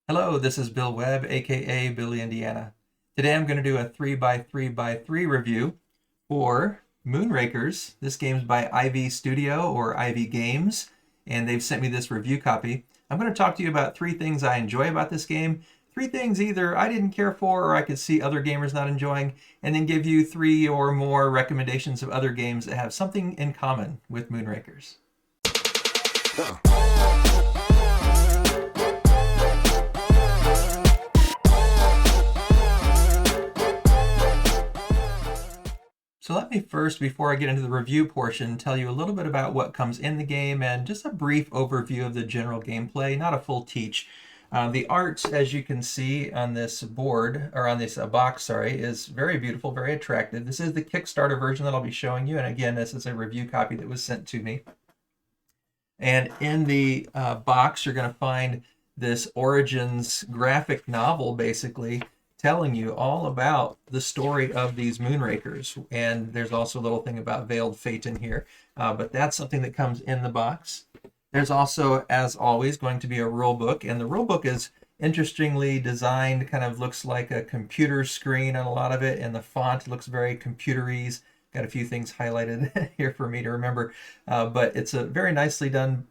Hello, this is Bill Webb, aka Billy Indiana. Today I'm going to do a 3x3x3 review for Moonrakers. This game's by OBS Studio or IV Games, and they've sent me this review copy. I'm going to talk to you about three things I enjoy about this game, three things either I didn't care for or I could see other gamers not enjoying, and then give you three or more recommendations of other games that have something in common with Moonrakers. So let me first, before I get into the review portion, tell you a little bit about what comes in the game and just a brief overview of the general gameplay, not a full teach. The art, as you can see on this board, or on this box, sorry, is very beautiful, very attractive. This is the Kickstarter version that I'll be showing you, and again, this is a review copy that was sent to me. And in the box, you're going to find this Origins graphic novel, basically, telling you all about the story of these Moonrakers. And there's also a little thing about Veiled Fate in here, but that's something that comes in the box. There's also, as always, going to be a rule book, and the rule book is interestingly designed, kind of looks like a computer screen on a lot of it, and the font looks very computerized. Got a few things highlighted here for me to remember, but it's a very nicely done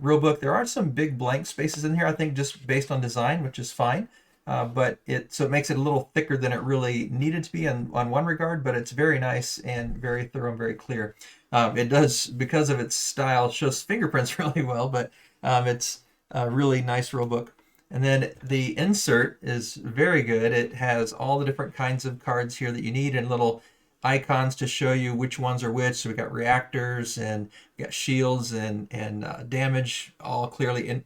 rule book. There are some big blank spaces in here, I think, just based on design, which is fine. But it makes it a little thicker than it really needed to be on one regard, but it's very nice and very thorough and very clear. It does, because of its style, shows fingerprints really well, but it's a really nice rule book. And then the insert is very good. It has all the different kinds of cards here that you need and little icons to show you which ones are which. So we got reactors and we got shields and damage all clearly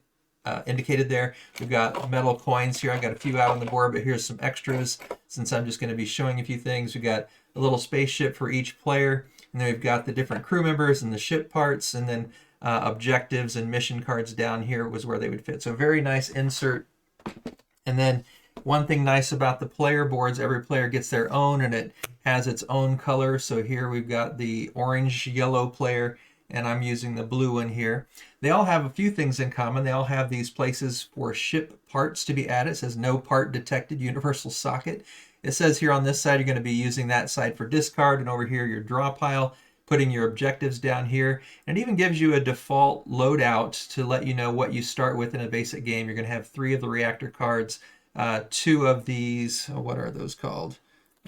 indicated there. We've got metal coins here. I've got a few out on the board, but here's some extras since I'm just going to be showing a few things. We've got a little spaceship for each player, and then we've got the different crew members and the ship parts, and then objectives and mission cards down here was where they would fit. So very nice insert. And then one thing nice about the player boards, every player gets their own, and it has its own color. So here we've got the orange yellow player, and I'm using the blue one here. They all have a few things in common. They all have these places for ship parts to be added. It says no part detected, universal socket. It says here on this side you're going to be using that side for discard, and over here your draw pile, putting your objectives down here. And it even gives you a default loadout to let you know what you start with in a basic game. You're going to have 3 of the reactor cards, 2 of these, what are those called?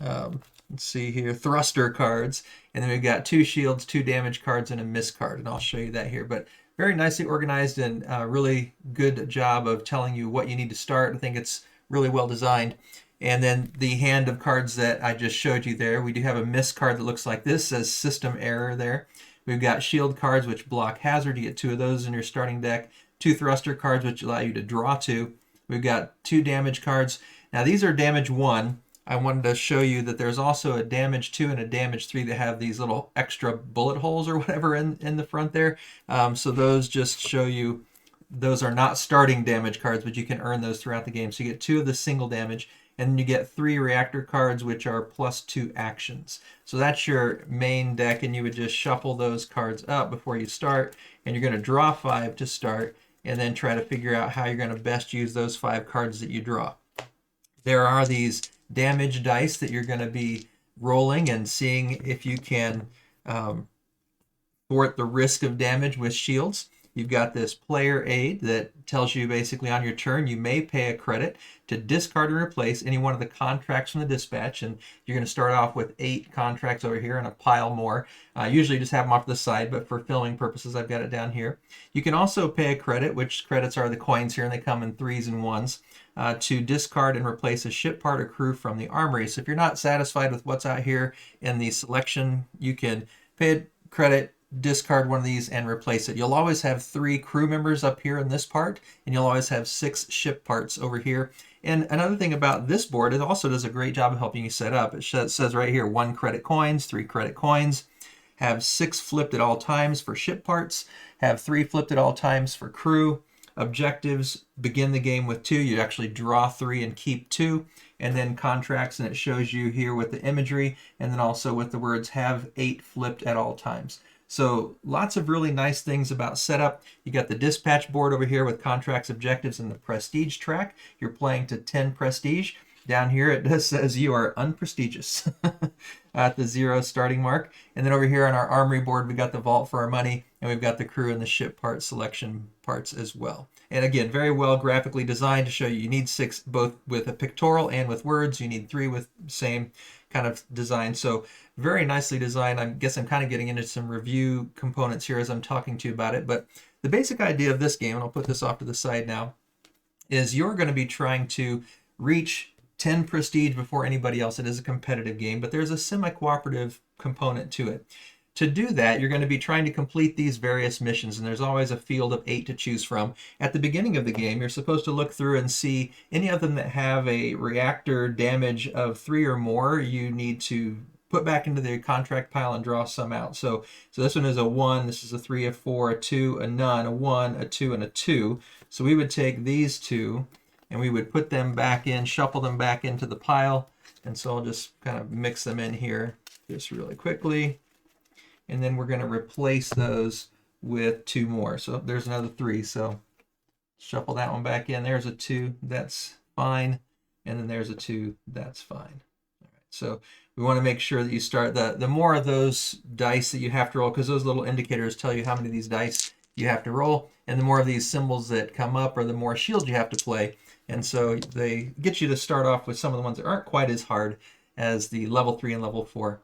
Let's see here, thruster cards, and then we've got 2 shields, 2 damage cards, and a miss card, and I'll show you that here. But very nicely organized and really good job of telling you what you need to start. I think it's really well designed. And then the hand of cards that I just showed you there, we do have a miss card that looks like this, says system error there. We've got shield cards which block hazard. You get 2 of those in your starting deck. 2 thruster cards which allow you to draw 2. We've got 2 damage cards. Now these are damage 1. I wanted to show you that there's also a damage 2 and a damage 3 that have these little extra bullet holes or whatever in the front there. So those just show you those are not starting damage cards, but you can earn those throughout the game. So you get 2 of the single damage, and then you get 3 reactor cards, which are +2 actions. So that's your main deck, and you would just shuffle those cards up before you start, and you're going to draw 5 to start, and then try to figure out how you're going to best use those 5 cards that you draw. There are these damage dice that you're going to be rolling and seeing if you can thwart the risk of damage with shields. You've got this player aid that tells you basically on your turn you may pay a credit to discard and replace any one of the contracts from the dispatch, and you're going to start off with 8 contracts over here and a pile more. Usually just have them off to the side, but for filming purposes I've got it down here. You can also pay a credit, which credits are the coins here, and they come in 3s and 1s, to discard and replace a ship part or crew from the armory. So if you're not satisfied with what's out here in the selection, you can pay a credit, discard one of these, and replace it. You'll always have 3 crew members up here in this part, and you'll always have 6 ship parts over here. And another thing about this board, it also does a great job of helping you set up. It says right here 1 credit coins, 3 credit coins, have 6 flipped at all times for ship parts, have 3 flipped at all times for crew. Objectives begin the game with 2. You actually draw 3 and keep 2. And then contracts, and it shows you here with the imagery, and then also with the words have 8 flipped at all times. So lots of really nice things about setup. You got the dispatch board over here with contracts, objectives, and the prestige track. You're playing to 10 prestige. Down here it just says you are unprestigious at the 0 starting mark. And then over here on our armory board, we got the vault for our money, and we've got the crew and the ship part selection parts as well. And again, very well graphically designed to show you need 6 both with a pictorial and with words. You need 3 with same kind of design. So very nicely designed. I guess I'm kind of getting into some review components here as I'm talking to you about it. But the basic idea of this game, and I'll put this off to the side now, is you're going to be trying to reach 10 prestige before anybody else. It is a competitive game, but there's a semi-cooperative component to it. To do that, you're going to be trying to complete these various missions, and there's always a field of 8 to choose from. At the beginning of the game, you're supposed to look through and see any of them that have a reactor damage of 3 or more. You need to put back into the contract pile and draw some out. So this one is a 1, this is a 3, a 4, a 2, a none, a 1, a 2, and a 2. So we would take these 2, and we would put them back in, shuffle them back into the pile. And so I'll just kind of mix them in here just really quickly. And then we're going to replace those with 2 more. So there's another 3. So shuffle that one back in. There's a 2. That's fine. And then there's a 2. That's fine. All right. So we want to make sure that you start the more of those dice that you have to roll, because those little indicators tell you how many of these dice you have to roll. And the more of these symbols that come up, or the more shields you have to play. And so they get you to start off with some of the ones that aren't quite as hard as the level 3 and level 4.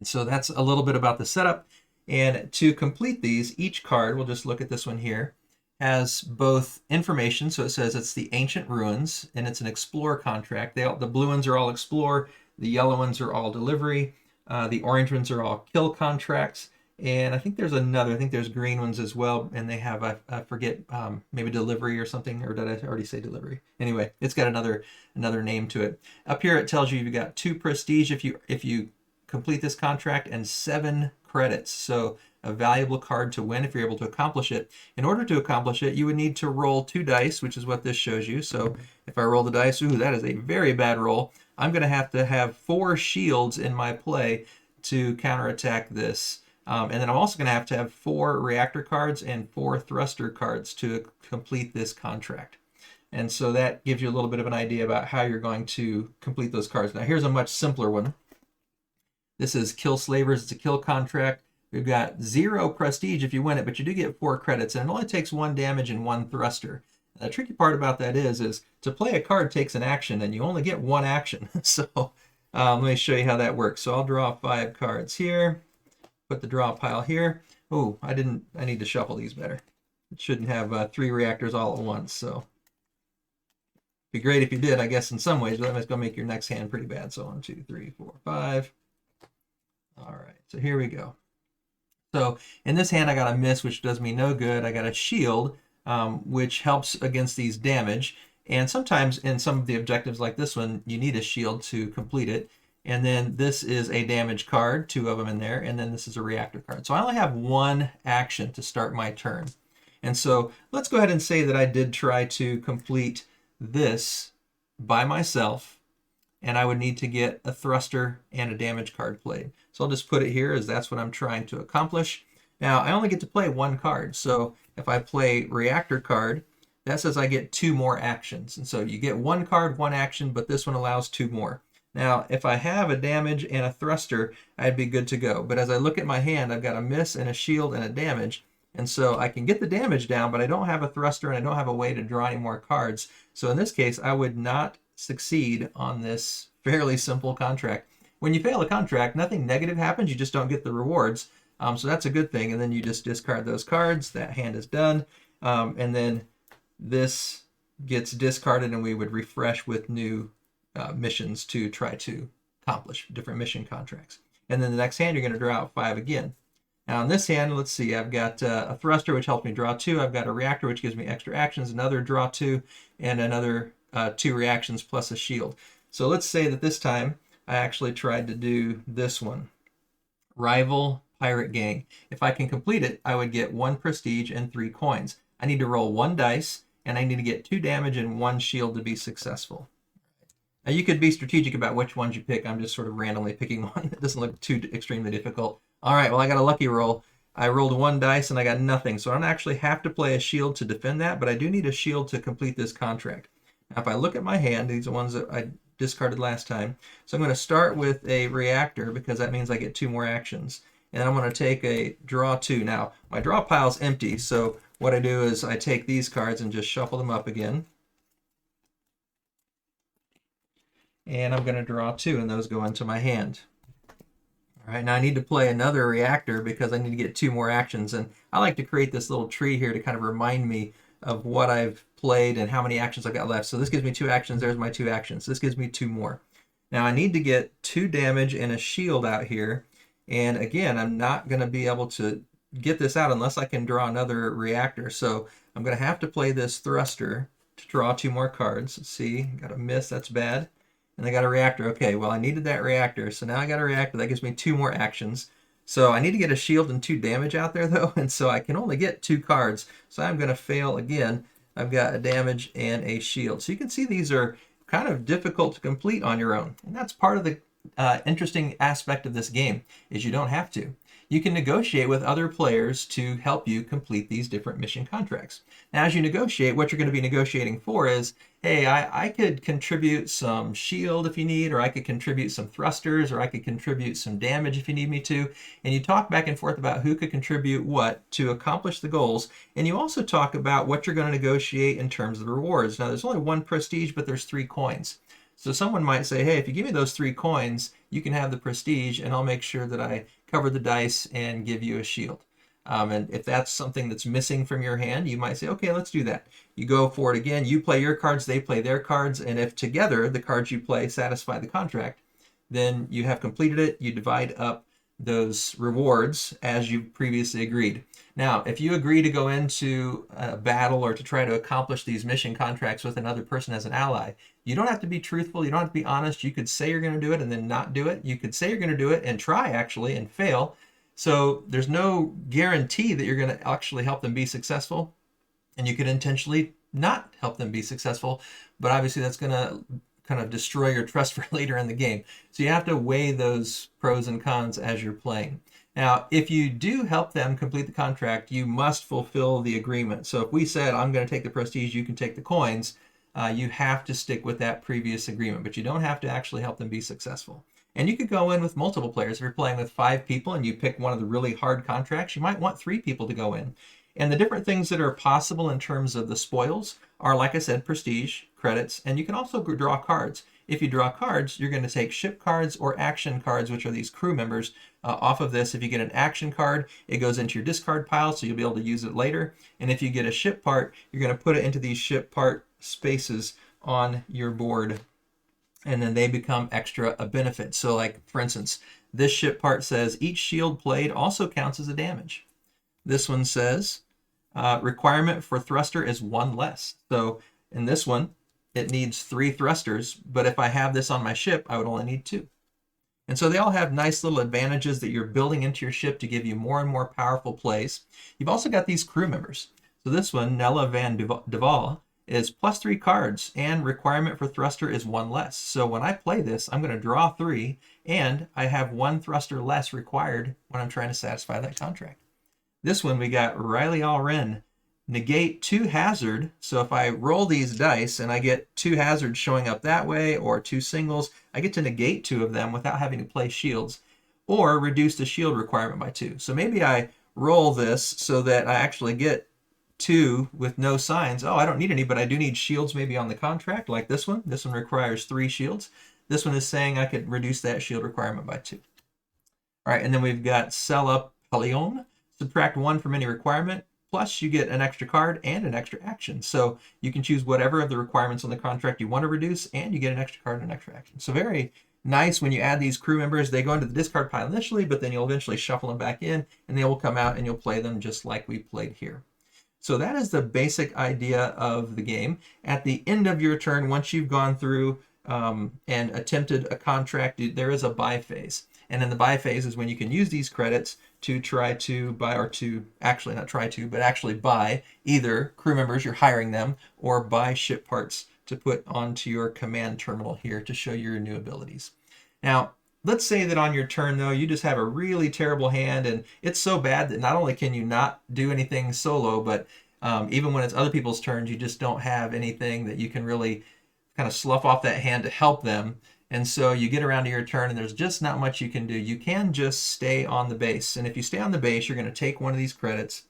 And so that's a little bit about the setup. And to complete these, each card, we'll just look at this one here, has both information. So it says it's the Ancient Ruins, and it's an Explore contract. The blue ones are all Explore, the yellow ones are all Delivery, the orange ones are all Kill contracts. And I think there's another, I think there's green ones as well, and they have, I forget, maybe Delivery or something, or did I already say Delivery? Anyway, it's got another name to it. Up here it tells you you've got 2 prestige if you complete this contract, and 7 credits. So a valuable card to win if you're able to accomplish it. In order to accomplish it, you would need to roll 2 dice, which is what this shows you. So if I roll the dice, ooh, that is a very bad roll. I'm going to have 4 shields in my play to counterattack this. And then I'm also going to have 4 reactor cards and 4 thruster cards to complete this contract. And so that gives you a little bit of an idea about how you're going to complete those cards. Now here's a much simpler one. This is Kill Slavers. It's a kill contract. We've got 0 prestige if you win it, but you do get 4 credits, and it only takes 1 damage and 1 thruster. The tricky part about that is to play a card takes an action, and you only get 1 action. So let me show you how that works. So I'll draw 5 cards here. Put the draw pile here. Oh, I need to shuffle these better. It shouldn't have 3 reactors all at once, so it'd be great if you did, I guess, in some ways, but that's going to make your next hand pretty bad. So 1, 2, 3, 4, 5. All right, so here we go. So in this hand, I got a miss, which does me no good. I got a shield, which helps against these damage. And sometimes in some of the objectives like this one, you need a shield to complete it. And then this is a damage card, 2 of them in there, and then this is a reactor card. So I only have 1 action to start my turn. And so let's go ahead and say that I did try to complete this by myself, and I would need to get a thruster and a damage card played. So I'll just put it here as that's what I'm trying to accomplish. Now I only get to play 1 card. So if I play reactor card, that says I get 2 more actions. And so you get 1 card, 1 action, but this one allows 2 more. Now, if I have a damage and a thruster, I'd be good to go. But as I look at my hand, I've got a miss and a shield and a damage. And so I can get the damage down, but I don't have a thruster and I don't have a way to draw any more cards. So in this case, I would not succeed on this fairly simple contract. When you fail a contract, nothing negative happens. You just don't get the rewards. So that's a good thing. And then you just discard those cards. That hand is done. And then this gets discarded and we would refresh with new missions to try to accomplish different mission contracts. And then the next hand, you're going to draw out 5 again. Now on this hand, let's see, I've got a thruster, which helps me draw 2. I've got a reactor, which gives me extra actions, another draw 2, and another 2 reactions plus a shield. So let's say that this time I actually tried to do this one, Rival Pirate Gang. If I can complete it, I would get 1 prestige and 3 coins. I need to roll 1 dice, and I need to get 2 damage and 1 shield to be successful. Now you could be strategic about which ones you pick. I'm just sort of randomly picking one that doesn't look too extremely difficult. All right, well, I got a lucky roll. I rolled 1 dice and I got nothing. So I don't actually have to play a shield to defend that, but I do need a shield to complete this contract. Now, if I look at my hand, these are ones that I discarded last time. So I'm going to start with a reactor because that means I get 2 more actions. And I'm going to take a draw 2. Now, my draw pile's empty, so what I do is I take these cards and just shuffle them up again. And I'm going to draw 2, and those go into my hand. All right, now I need to play another reactor because I need to get 2 more actions. And I like to create this little tree here to kind of remind me of what I've played and how many actions I've got left. So this gives me 2 actions. There's my 2 actions. This gives me 2 more. Now I need to get 2 damage and a shield out here. And again, I'm not going to be able to get this out unless I can draw another reactor. So I'm going to have to play this thruster to draw 2 more cards. Let's see, got a miss. That's bad. And I got a reactor. Okay, well, I needed that reactor. So now I got a reactor. That gives me 2 more actions. So I need to get a shield and 2 damage out there, though. And so I can only get 2 cards. So I'm going to fail again. I've got a damage and a shield. So you can see these are kind of difficult to complete on your own. And that's part of the interesting aspect of this game, is you don't have to. You can negotiate with other players to help you complete these different mission contracts. Now, as you negotiate, what you're going to be negotiating for is, hey, I could contribute some shield if you need, or I could contribute some thrusters, or I could contribute some damage if you need me to. And you talk back and forth about who could contribute what to accomplish the goals. And you also talk about what you're going to negotiate in terms of the rewards. Now, there's only 1 prestige, but there's 3 coins. So someone might say, hey, if you give me those 3 coins, you can have the prestige, and I'll make sure that I cover the dice and give you a shield. And if that's something that's missing from your hand, you might say, okay, let's do that. You go for it again. You play your cards, they play their cards, and if together the cards you play satisfy the contract, then you have completed it. You divide up those rewards as you previously agreed. Now, if you agree to go into a battle or to try to accomplish these mission contracts with another person as an ally, you don't have to be truthful. You don't have to be honest. You could say you're going to do it and then not do it. You could say you're going to do it and try, actually, and fail. So there's no guarantee that you're going to actually help them be successful. And you could intentionally not help them be successful. But obviously that's going to kind of destroy your trust for later in the game. So you have to weigh those pros and cons as you're playing. Now, if you do help them complete the contract, you must fulfill the agreement. So if we said, I'm going to take the prestige, you can take the coins, you have to stick with that previous agreement, but you don't have to actually help them be successful. And you could go in with multiple players. If you're playing with 5 people and you pick one of the really hard contracts, you might want 3 people to go in. And the different things that are possible in terms of the spoils are, like I said, prestige, credits, and you can also draw cards. If you draw cards, you're going to take ship cards or action cards, which are these crew members, off of this. If you get an action card, it goes into your discard pile, so you'll be able to use it later. And if you get a ship part, you're going to put it into these ship part spaces on your board, and then they become extra a benefit. So like, for instance, this ship part says each shield played also counts as a damage. This one says requirement for thruster is 1 less. So in this one, it needs 3 thrusters, but if I have this on my ship, I would only need 2. And so they all have nice little advantages that you're building into your ship to give you more and more powerful plays. You've also got these crew members. So this one, Nella Van Duval, is +3 cards, and requirement for thruster is 1 less. So when I play this, I'm going to draw 3, and I have 1 thruster less required when I'm trying to satisfy that contract. This one, we got Riley Allren, negate 2 hazard. So if I roll these dice and I get 2 hazards showing up that way, or 2 singles, I get to negate 2 of them without having to play shields, or reduce the shield requirement by 2. So maybe I roll this so that I actually get 2 with no signs. Oh, I don't need any, but I do need shields maybe on the contract, like this one. This one requires 3 shields. This one is saying I could reduce that shield requirement by 2. All right, and then we've got Sella Palion. Subtract 1 from any requirement, plus you get an extra card and an extra action. So you can choose whatever of the requirements on the contract you want to reduce, and you get an extra card and an extra action. So very nice when you add these crew members. They go into the discard pile initially, but then you'll eventually shuffle them back in, and they will come out and you'll play them just like we played here. So that is the basic idea of the game. At the end of your turn, once you've gone through and attempted a contract, there is a buy phase. And in the buy phase is when you can use these credits to try to buy, or to actually not try to, but actually buy either crew members, you're hiring them, or buy ship parts to put onto your command terminal here to show your new abilities. Now, let's say that on your turn, though, you just have a really terrible hand, and it's so bad that not only can you not do anything solo, but even when it's other people's turns, you just don't have anything that you can really kind of slough off that hand to help them. And so you get around to your turn, and there's just not much you can do. You can just stay on the base. And if you stay on the base, you're going to take one of these credits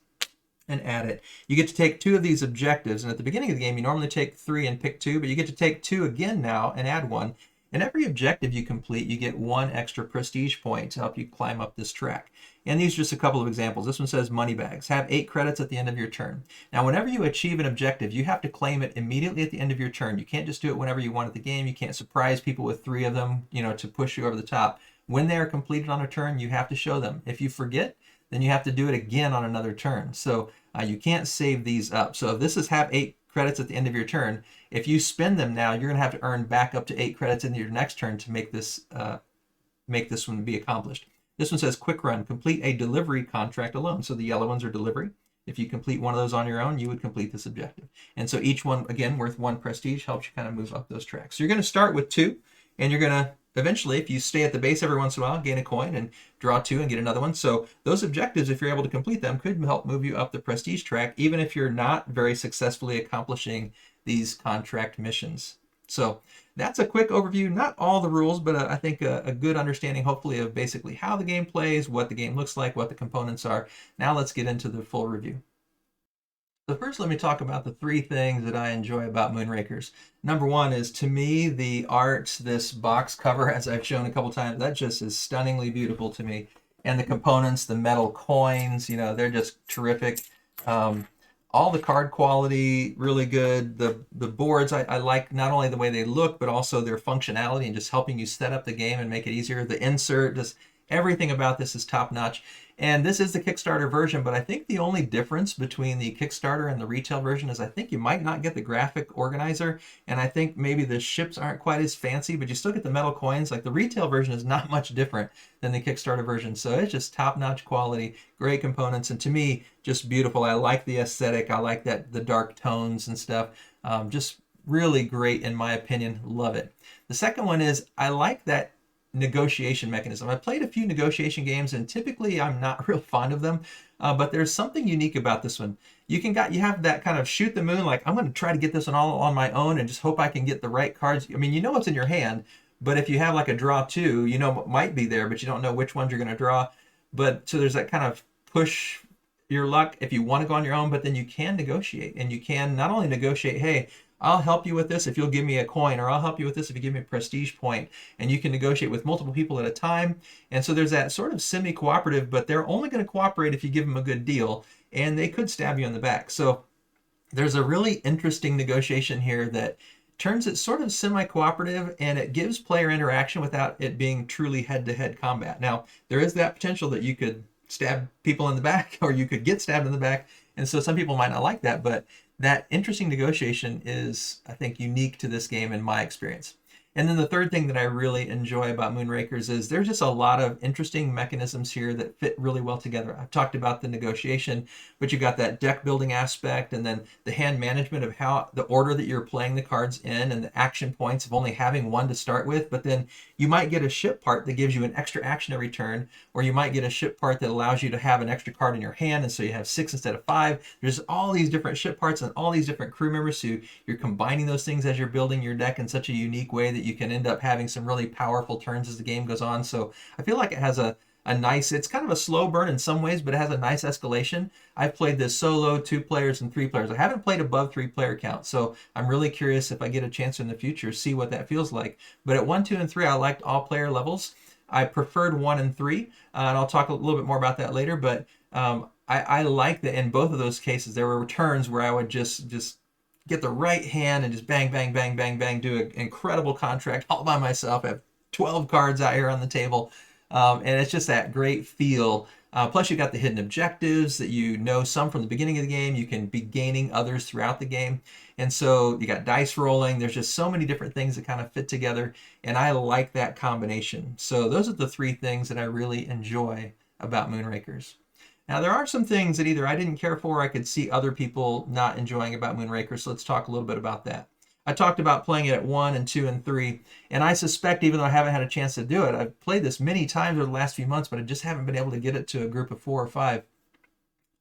and add it. You get to take 2 of these objectives, and at the beginning of the game you normally take 3 and pick 2, but you get to take 2 again now and add 1. And every objective you complete, you get 1 extra prestige point to help you climb up this track. And these are just a couple of examples. This one says money bags. Have 8 credits at the end of your turn. Now, whenever you achieve an objective, you have to claim it immediately at the end of your turn. You can't just do it whenever you want at the game. You can't surprise people with 3 of them, to push you over the top. When they are completed on a turn, you have to show them. If you forget, then you have to do it again on another turn. So you can't save these up. So if this is have 8 credits at the end of your turn, if you spend them now, you're going to have to earn back up to 8 credits in your next turn to make this one be accomplished. This one says quick run, complete a delivery contract alone. So the yellow ones are delivery. If you complete one of those on your own, you would complete this objective. And so each one, again, worth 1 prestige, helps you kind of move up those tracks. So you're going to start with 2, and you're going to eventually, if you stay at the base every once in a while, gain a coin and draw 2 and get another one. So those objectives, if you're able to complete them, could help move you up the prestige track, even if you're not very successfully accomplishing these contract missions. So that's a quick overview, not all the rules, but I think a good understanding, hopefully, of basically how the game plays, what the game looks like, what the components are. Now let's get into the full review. So first, let me talk about the 3 things that I enjoy about Moonrakers. Number 1 is, to me, the art, this box cover, as I've shown a couple times, that just is stunningly beautiful to me. And the components, the metal coins, they're just terrific. All the card quality, really good. The boards, I like not only the way they look, but also their functionality and just helping you set up the game and make it easier. The insert, just everything about this is top notch. And this is the Kickstarter version, but I think the only difference between the Kickstarter and the retail version is I think you might not get the graphic organizer, and I think maybe the ships aren't quite as fancy, but you still get the metal coins. Like, the retail version is not much different than the Kickstarter version, so it's just top-notch quality, great components, and to me, just beautiful. I like the aesthetic. I like the dark tones and stuff. Just really great in my opinion. Love it. The second one is I like that negotiation mechanism. I played a few negotiation games, and typically I'm not real fond of them, but there's something unique about this one. You have that kind of shoot the moon, like, I'm going to try to get this one all on my own and just hope I can get the right cards. I mean, you know what's in your hand, but if you have like a draw 2, you know what might be there, but you don't know which ones you're going to draw. But so there's that kind of push your luck if you want to go on your own, but then you can negotiate, and you can not only negotiate, hey, I'll help you with this if you'll give me a coin, or I'll help you with this if you give me a prestige point. And you can negotiate with multiple people at a time. And so there's that sort of semi-cooperative, but they're only going to cooperate if you give them a good deal, and they could stab you in the back. So there's a really interesting negotiation here that turns it sort of semi-cooperative, and it gives player interaction without it being truly head-to-head combat. Now, there is that potential that you could stab people in the back, or you could get stabbed in the back, and so some people might not like that, but that interesting negotiation is, I think, unique to this game in my experience. And then the third thing that I really enjoy about Moonrakers is there's just a lot of interesting mechanisms here that fit really well together. I've talked about the negotiation, but you've got that deck building aspect, and then the hand management of how the order that you're playing the cards in, and the action points of only having 1 to start with. But then you might get a ship part that gives you an extra action every turn, or you might get a ship part that allows you to have an extra card in your hand, and so you have 6 instead of 5. There's all these different ship parts and all these different crew members, so you're combining those things as you're building your deck in such a unique way that you can end up having some really powerful turns as the game goes on. So I feel like it has a nice, it's kind of a slow burn in some ways, but it has a nice escalation. I've played this solo, 2 players, and 3 players. I haven't played above 3 player count, so I'm really curious if I get a chance in the future, see what that feels like. But at 1, 2, and 3, I liked all player levels. I preferred 1 and 3, and I'll talk a little bit more about that later, but I like that in both of those cases, there were turns where I would just get the right hand and just bang, bang, bang, bang, bang, do an incredible contract all by myself. I have 12 cards out here on the table. And it's just that great feel. Plus, you got the hidden objectives that you know some from the beginning of the game. You can be gaining others throughout the game. And so you got dice rolling. There's just so many different things that kind of fit together. And I like that combination. So those are the 3 things that I really enjoy about Moonrakers. Now, there are some things that either I didn't care for or I could see other people not enjoying about Moonrakers, so let's talk a little bit about that. I talked about playing it at 1 and 2 and 3, and I suspect, even though I haven't had a chance to do it, I've played this many times over the last few months, but I just haven't been able to get it to a group of 4 or 5.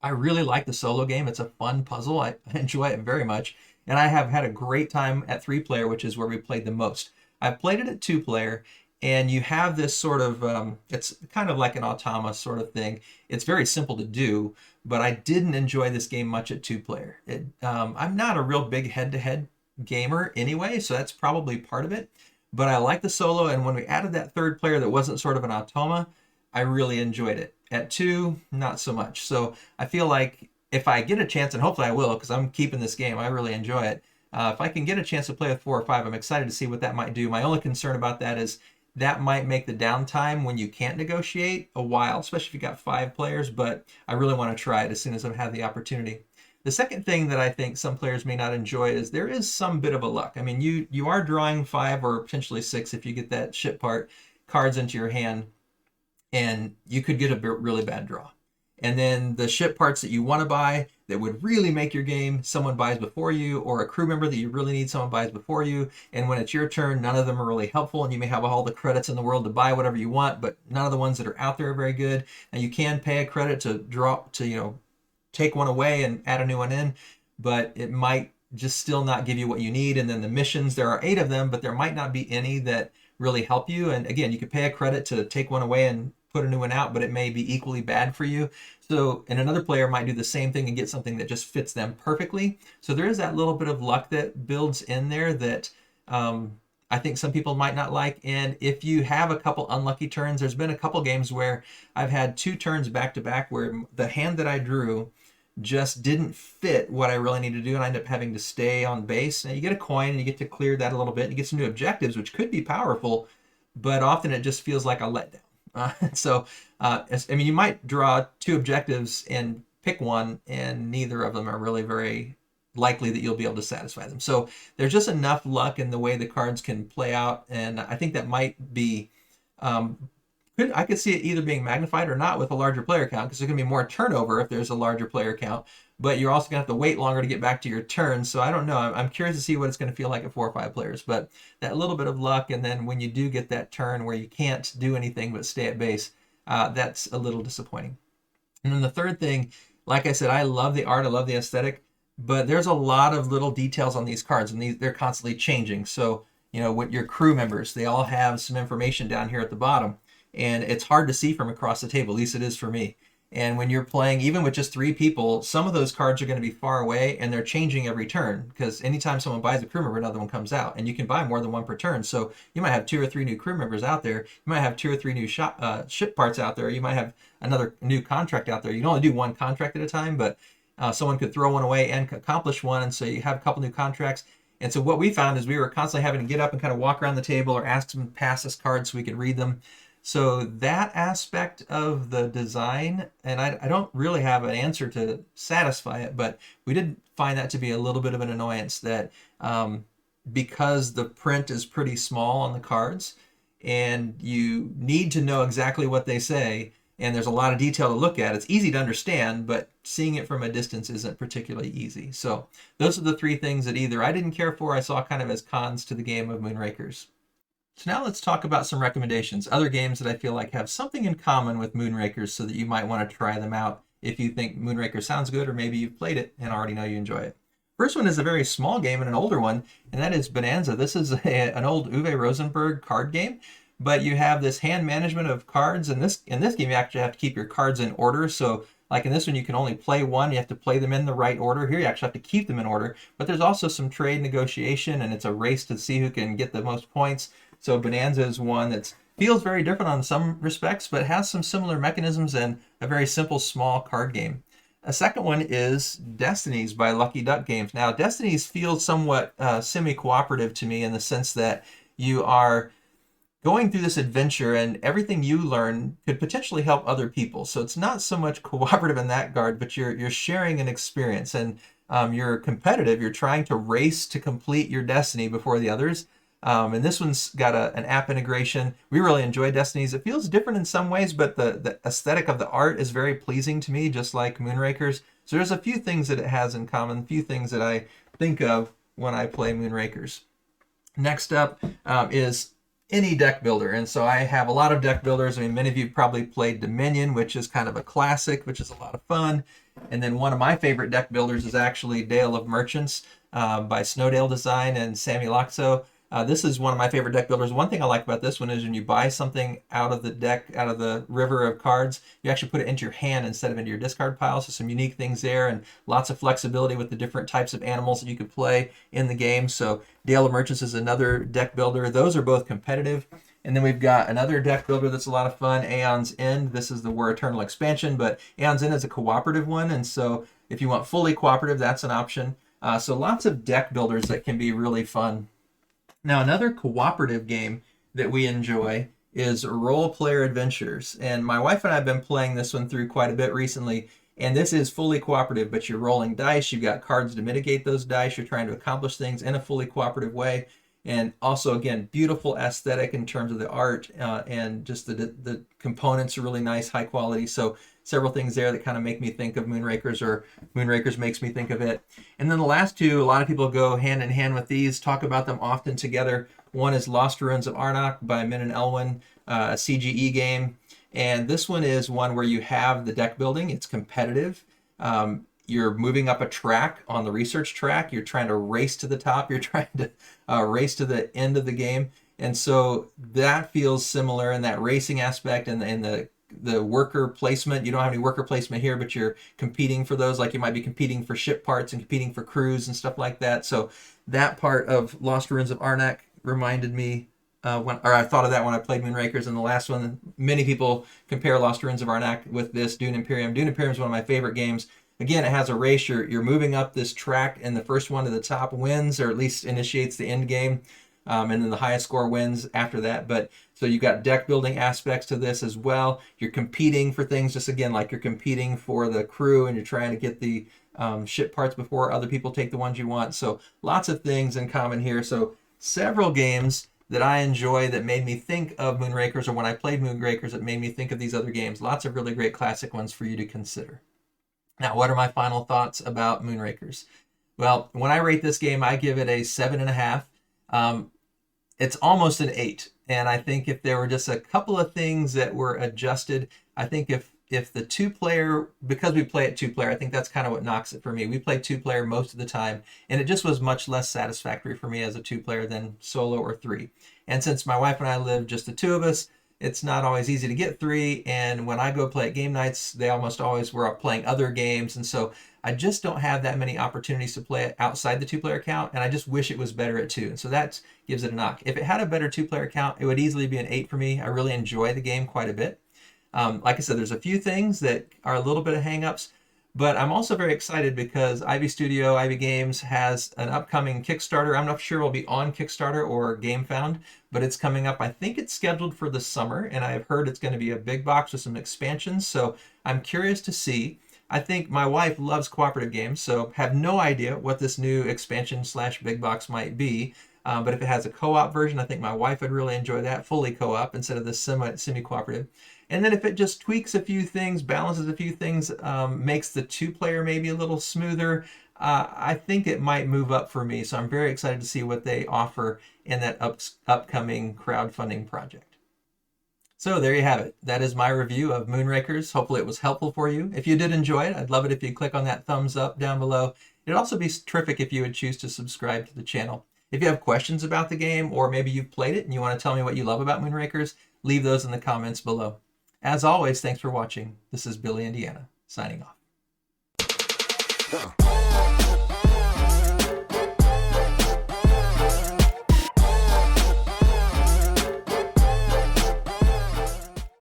I really like the solo game. It's a fun puzzle. I enjoy it very much. And I have had a great time at 3-player, which is where we played the most. I've played it at 2-player, and you have this sort of, it's kind of like an automa sort of thing. It's very simple to do, but I didn't enjoy this game much at 2-player. I'm not a real big head-to-head gamer anyway, so that's probably part of it. But I like the solo, and when we added that 3rd player that wasn't sort of an automa, I really enjoyed it. At 2, not so much. So I feel like if I get a chance, and hopefully I will, because I'm keeping this game, I really enjoy it. If I can get a chance to play with 4 or 5, I'm excited to see what that might do. My only concern about that is that might make the downtime when you can't negotiate a while, especially if you got 5 players, but I really want to try it as soon as I've had the opportunity. The second thing that I think some players may not enjoy is there is some bit of a luck. I mean, you are drawing 5 or potentially 6 if you get that ship part cards into your hand, and you could get a really bad draw. And then the ship parts that you want to buy that would really make your game, someone buys before you, or a crew member that you really need, someone buys before you. And when it's your turn, none of them are really helpful, and you may have all the credits in the world to buy whatever you want, but none of the ones that are out there are very good. And you can pay a credit to take one away and add a new one in, but it might just still not give you what you need. And then the missions, there are 8 of them, but there might not be any that really help you. And again, you could pay a credit to take one away and put a new one out, but it may be equally bad for you. So, and another player might do the same thing and get something that just fits them perfectly. So there is that little bit of luck that builds in there that I think some people might not like. And if you have a couple unlucky turns, there's been a couple games where I've had 2 turns back to back where the hand that I drew just didn't fit what I really need to do, and I end up having to stay on base. Now you get a coin and you get to clear that a little bit, and you get some new objectives, which could be powerful, but often it just feels like a letdown. I mean, you might draw 2 objectives and pick one, and neither of them are really very likely that you'll be able to satisfy them. So there's just enough luck in the way the cards can play out, and I think that might be I could see it either being magnified or not with a larger player count, because there's going to be more turnover if there's a larger player count, but you're also going to have to wait longer to get back to your turn. So I don't know. I'm curious to see what it's going to feel like at 4 or 5 players, but that little bit of luck, and then when you do get that turn where you can't do anything but stay at base, that's a little disappointing. And then the third thing, like I said, I love the art, I love the aesthetic, but there's a lot of little details on these cards, and they're constantly changing. So, with your crew members, they all have some information down here at the bottom, and it's hard to see from across the table, at least it is for me. And when you're playing, even with just 3 people, some of those cards are going to be far away, and they're changing every turn, because anytime someone buys a crew member, another one comes out, and you can buy more than one per turn. So you might have 2 or 3 new crew members out there. You might have 2 or 3 new ship parts out there. You might have another new contract out there. You can only do one contract at a time, but someone could throw one away and accomplish one, and so you have a couple new contracts. And so what we found is we were constantly having to get up and kind of walk around the table or ask them to pass us cards so we could read them. So that aspect of the design, and I don't really have an answer to satisfy it, but we did find that to be a little bit of an annoyance, that because the print is pretty small on the cards and you need to know exactly what they say, and there's a lot of detail to look at, it's easy to understand, but seeing it from a distance isn't particularly easy. So those are the 3 things that either I didn't care for, I saw kind of as cons to the game of Moonrakers. So now let's talk about some recommendations, other games that I feel like have something in common with Moonrakers, so that you might want to try them out if you think Moonrakers sounds good, or maybe you've played it and already know you enjoy it. First one is a very small game and an older one, and that is Bonanza. This is an old Uwe Rosenberg card game, but you have this hand management of cards. In this game, you actually have to keep your cards in order. So like in this one, you can only play one. You have to play them in the right order. Here, you actually have to keep them in order. But there's also some trade negotiation, and it's a race to see who can get the most points. So Bonanza is one that feels very different on some respects, but has some similar mechanisms and a very simple, small card game. A second one is Destinies by Lucky Duck Games. Now, Destinies feels somewhat semi-cooperative to me, in the sense that you are going through this adventure, and everything you learn could potentially help other people. So it's not so much cooperative in that regard, but you're sharing an experience, and you're competitive. You're trying to race to complete your destiny before the others. And this one's got an app integration. We really enjoy Destinies. It feels different in some ways, but the aesthetic of the art is very pleasing to me, just like Moonrakers. So there's a few things that it has in common, a few things that I think of when I play Moonrakers. Next up is any deck builder. And so I have a lot of deck builders. I mean, many of you probably played Dominion, which is kind of a classic, which is a lot of fun. And then one of my favorite deck builders is actually Dale of Merchants by Snowdale Design and Sammy Loxo. This is one of my favorite deck builders. One thing I like about this one is when you buy something out of the deck, out of the river of cards, you actually put it into your hand instead of into your discard pile. So some unique things there and lots of flexibility with the different types of animals that you could play in the game. So Dale of Merchants is another deck builder. Those are both competitive. And then we've got another deck builder that's a lot of fun, Aeon's End. This is the War Eternal expansion, but Aeon's End is a cooperative one. And so if you want fully cooperative, that's an option. So lots of deck builders that can be really fun. Now, another cooperative game that we enjoy is Role Player Adventures. And my wife and I have been playing this one through quite a bit recently. And this is fully cooperative, but you're rolling dice. You've got cards to mitigate those dice. You're trying to accomplish things in a fully cooperative way. And also, again, beautiful aesthetic in terms of the art and just the components are really nice, high quality. So several things there that kind of make me think of Moonrakers, or Moonrakers makes me think of it. And then the last two, a lot of people go hand in hand with these, talk about them often together. One is Lost Ruins of Arnak by Min and Elwyn, a CGE game. And this one is one where you have the deck building. It's competitive. You're moving up a track on the research track. You're trying to race to the top. You're trying to race to the end of the game. And so that feels similar in that racing aspect and the worker placement. You don't have any worker placement here, but you're competing for those, like you might be competing for ship parts and competing for crews and stuff like that. So that part of Lost Ruins of Arnak reminded me I thought of that when I played Moonrakers. And the last one, many people compare Lost Ruins of Arnak with this Dune Imperium. Dune Imperium is one of my favorite games. Again, it has a race. You're moving up this track, and the first one to the top wins, or at least initiates the end game. And then the highest score wins after that. But so you've got deck building aspects to this as well. You're competing for things, just again, like you're competing for the crew and you're trying to get the ship parts before other people take the ones you want. So lots of things in common here. So several games that I enjoy that made me think of Moonrakers, or when I played Moonrakers, it made me think of these other games. Lots of really great classic ones for you to consider. Now, what are my final thoughts about Moonrakers? Well, when I rate this game, I give it a 7.5. It's almost an 8. And I think if there were just a couple of things that were adjusted, I think if the two-player, because we play it two-player, I think that's kind of what knocks it for me. We play two-player most of the time, and it just was much less satisfactory for me as a two-player than solo or 3. And since my wife and I live just the two of us, it's not always easy to get 3, and when I go play at game nights, they almost always were up playing other games, and so I just don't have that many opportunities to play it outside the two-player count, and I just wish it was better at 2, and so that gives it a knock. If it had a better two-player count, it would easily be an 8 for me. I really enjoy the game quite a bit. Like I said, there's a few things that are a little bit of hang-ups, but I'm also very excited because Ivy Studio, Ivy Games has an upcoming Kickstarter. I'm not sure it'll be on Kickstarter or GameFound, but it's coming up. I think it's scheduled for the summer, and I've heard it's going to be a big box with some expansions, so I'm curious to see. I think my wife loves cooperative games, so have no idea what this new expansion / big box might be. But if it has a co-op version, I think my wife would really enjoy that, fully co-op instead of the semi-cooperative. And then if it just tweaks a few things, balances a few things, makes the two-player maybe a little smoother, I think it might move up for me. So I'm very excited to see what they offer in that upcoming crowdfunding project. So there you have it. That is my review of Moonrakers. Hopefully it was helpful for you. If you did enjoy it, I'd love it if you click on that thumbs up down below. It'd also be terrific if you would choose to subscribe to the channel. If you have questions about the game, or maybe you've played it and you want to tell me what you love about Moonrakers, leave those in the comments below. As always, thanks for watching. This is Billy Indiana, signing off.